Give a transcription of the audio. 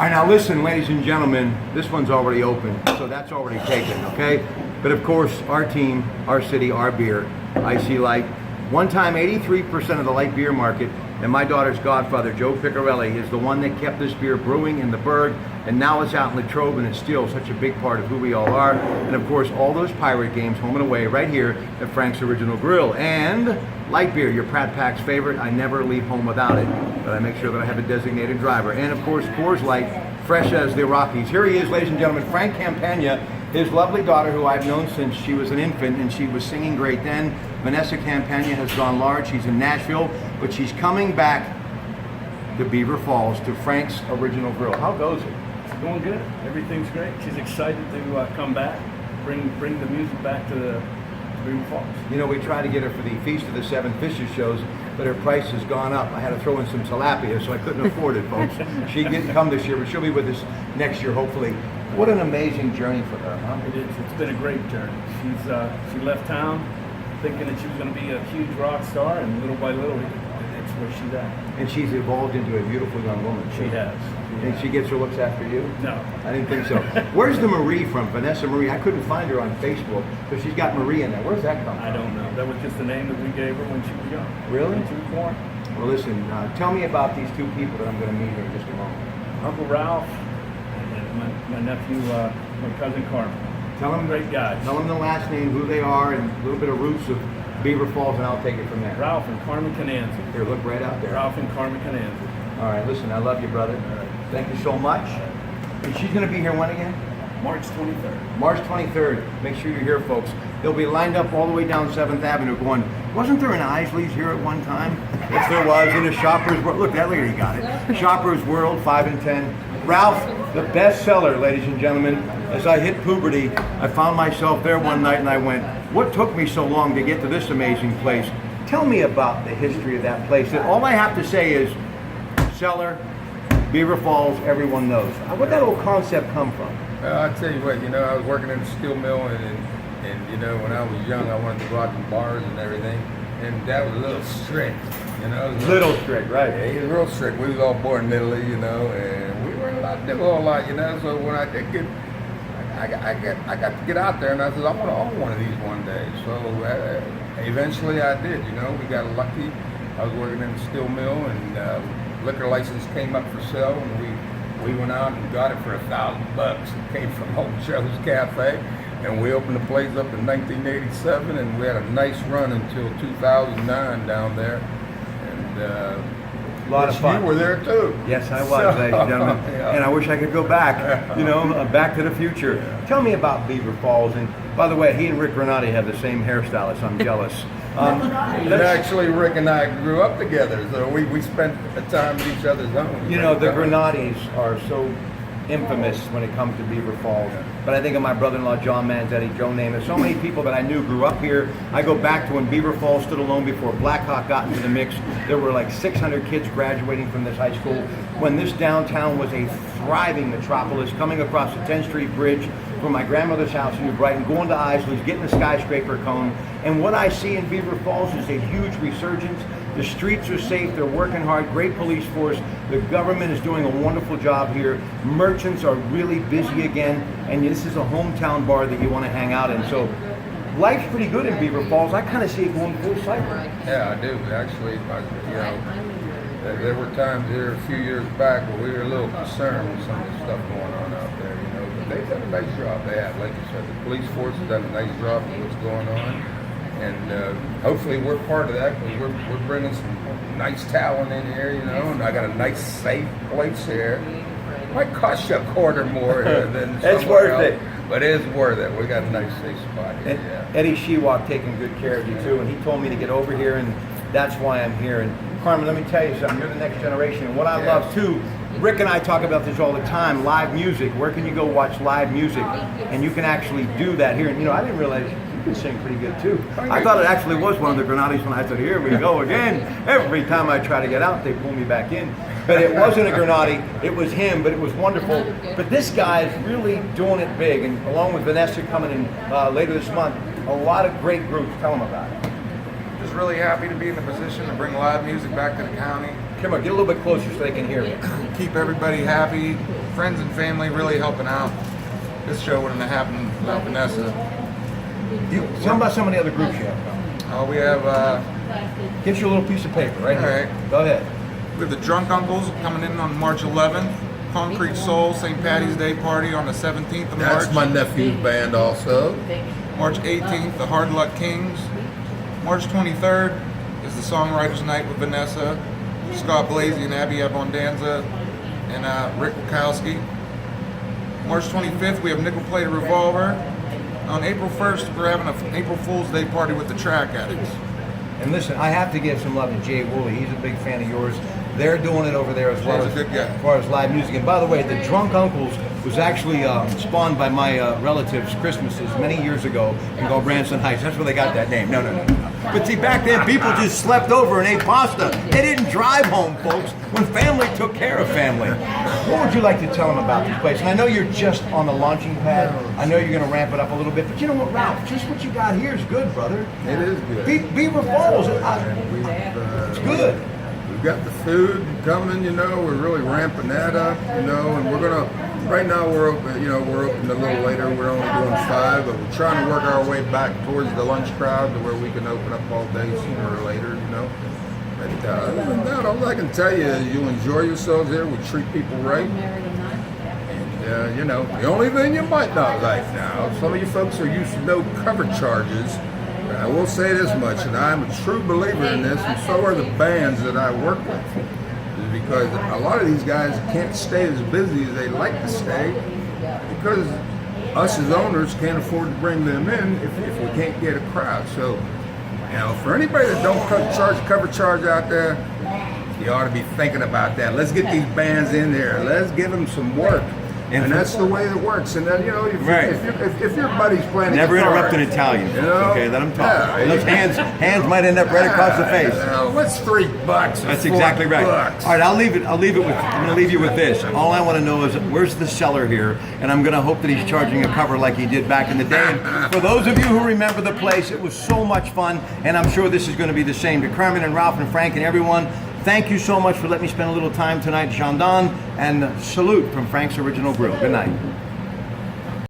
right, now listen, ladies and gentlemen, this one's already open, so that's already taken, okay? But of course, our team, our city, our beer, Icy Light. One time, 83% of the light beer market, and my daughter's godfather, Joe Piccarelli, is the one that kept this beer brewing in the Berg, and now it's out in Latrobe, and it's still such a big part of who we all are. And of course, all those pirate games, home and away, right here at Frank's Original Grill. And light beer, your Pratte Pack's favorite. I never leave home without it, but I make sure that I have a designated driver. And of course, Coors Light, fresh as the Rockies. Here he is, ladies and gentlemen, Frank Campagna, his lovely daughter, who I've known since she was an infant, and she was singing great then. Vanessa Campagna has gone large. She's in Nashville, but she's coming back to Beaver Falls, to Frank's Original Grill. How goes it? Going good. Everything's great. She's excited to come back, bring the music back to the Beaver Falls. You know, we tried to get her for the Feast of the Seven Fishes shows, but her price has gone up. I had to throw in some tilapia, so I couldn't afford it, folks. She didn't come this year, but she'll be with us next year, hopefully. What an amazing journey for her, huh? It is. It's been a great journey. She left town thinking that she was going to be a huge rock star, and little by little, it's where she's at. And she's evolved into a beautiful young woman. She has. And she gets her looks after you? No. I didn't think so. Where's the Marie from? Vanessa Marie. I couldn't find her on Facebook, but she's got Marie in there. Where's that come from? I don't know. That was just the name that we gave her when she was young. Really? When she was born. Well, listen, tell me about these two people that I'm going to meet here in just a moment. Uncle Ralph and my nephew, my cousin Carmen. Tell them, great guys. Tell them the last name, who they are, and a little bit of roots of Beaver Falls, and I'll take it from there. Ralph and Carmen Cananzi. Here, look right out there. Ralph and Carmen Cananzi. All right, listen, I love you, brother. All right. Thank you so much. And she's going to be here when again? March 23rd. March 23rd. Make sure you're here, folks. They'll be lined up all the way down 7th Avenue going, wasn't there an Isley's here at one time? Yes, there was, in a Shopper's World. Look, that lady got it. Shopper's World, 5 and 10. Ralph, the bestseller, ladies and gentlemen. As I hit puberty, I found myself there one night and I went, what took me so long to get to this amazing place? Tell me about the history of that place. And all I have to say is, cellar, Beaver Falls, everyone knows. Where'd that old concept come from? I'll tell you what, I was working in the steel mill, and when I was young, I wanted to go out to bars and everything, and that was a little strict, Little strict, right? Yeah, he was real strict. We was all born in Italy, and we weren't allowed to do a whole lot, So when I did I got to get out there, and I said, I want to own one of these one day. So eventually I did, We got lucky. I was working in the steel mill, and liquor license came up for sale, and we went out and got it for $1,000. It came from Old Joe's Cafe, and we opened the place up in 1987, and we had a nice run until 2009 down there. And a lot of fun. You were there too. Yes, I was, ladies and gentlemen. Yeah. And I wish I could go back, back to the future. Yeah. Tell me about Beaver Falls. And by the way, he and Rick Granati have the same hairstylist. I'm jealous. And actually, Rick and I grew up together, so we spent a time at each other's homes. The Granatis are so infamous when it comes to Beaver Falls. But I think of my brother-in-law, John Manzetti, Joe Namath. So many people that I knew grew up here. I go back to when Beaver Falls stood alone before Blackhawk got into the mix. There were like 600 kids graduating from this high school. When this downtown was a thriving metropolis, coming across the 10th Street Bridge from my grandmother's house in New Brighton, going to Isley's, getting a skyscraper cone. And what I see in Beaver Falls is a huge resurgence. The streets are safe, they're working hard, great police force. The government is doing a wonderful job here. Merchants are really busy again, and this is a hometown bar that you want to hang out in. So life's pretty good in Beaver Falls. I kind of see it going full cycle. Yeah, I do. Actually, there were times here a few years back where we were a little concerned with some of the stuff going on out there, But they've done a nice job. They have, like you said, the police force has done a nice job of what's going on. And hopefully we're part of that, because we're bringing some nice talent in here, and I got a nice safe place here. Might cost you a quarter more than It's somewhere worth else, it. but it's worth it. We got a nice safe spot here. And Yeah. Eddie Shewak taking good care of you too, and he told me to get over here, and that's why I'm here. And Carmen, let me tell you something. You're the next generation, and what I love too. Rick and I talk about this all the time. Live music. Where can you go watch live music? And you can actually do that here. And I didn't realize you can sing pretty good too. I thought it actually was one of the Granatis when I said, "Here we go again." Every time I try to get out, they pull me back in. But it wasn't a Granati. It was him. But it was wonderful. But this guy is really doing it big, and along with Vanessa coming in later this month, a lot of great groups. Tell them about it. Just really happy to be in the position to bring live music back to the county. Come on, get a little bit closer so they can hear you. Keep everybody happy, friends and family really helping out. This show wouldn't have happened without Vanessa. Tell me about some of the other groups you have. We have Get you a little piece of paper right All here. right. Go ahead. we have the Drunk Uncles coming in on March 11th. Concrete Soul St. Patty's Day party on the 17th of That's March. my nephew's band also. March 18th, the Hard Luck Kings. March 23rd is the Songwriters Night with Vanessa, Scott Blasey and Abby Abondanza, and Rick Wachowski. March 25th, we have Nickel Plate Revolver. On April 1st, we're having an April Fool's Day party with the Track Addicts. And listen, I have to give some love to Jay Woolley. He's a big fan of yours. They're doing it over there as well Jay's a good guy. as far as live music. And by the way, the Drunk Uncles was actually spawned by my relatives' Christmases many years ago in Branson Heights. That's where they got that name. No. But see, back then people just slept over and ate pasta. They didn't drive home, folks, when family took care of family. What would you like to tell them about this place? And I know you're just on the launching pad. I know you're going to ramp it up a little bit. But you know what, Ralph? Just what you got here is good, brother. It is good. Beaver Falls, it's good. We've got the food coming, we're really ramping that up, and we're gonna, right now we're open, we're open a little later, we're only doing 5, but we're trying to work our way back towards the lunch crowd to where we can open up all day sooner or later, But other than that, all I can tell you is you'll enjoy yourselves here, we treat people right. And, the only thing you might not like now, some of you folks are used to no cover charges. I will say this much, and I'm a true believer in this, and so are the bands that I work with. Is because a lot of these guys can't stay as busy as they like to stay because us as owners can't afford to bring them in if we can't get a crowd. So, for anybody that don't cover charge out there, you ought to be thinking about that. Let's get these bands in there. Let's give them some work. And that's the way it works. And then, if your buddy's playing Never guitar, interrupt an Italian. Okay, let him talk. Yeah, Those hands might end up right across the face. What's $3? That's exactly right. $4. All right, I'm going to leave you with this. All I want to know is where's the seller here, and I'm going to hope that he's charging a cover like he did back in the day. And for those of you who remember the place, it was so much fun, and I'm sure this is going to be the same. To Carmen and Ralph and Frank and everyone, thank you so much for letting me spend a little time tonight, Shandon, and salute from Frank's Original Grill. Good night.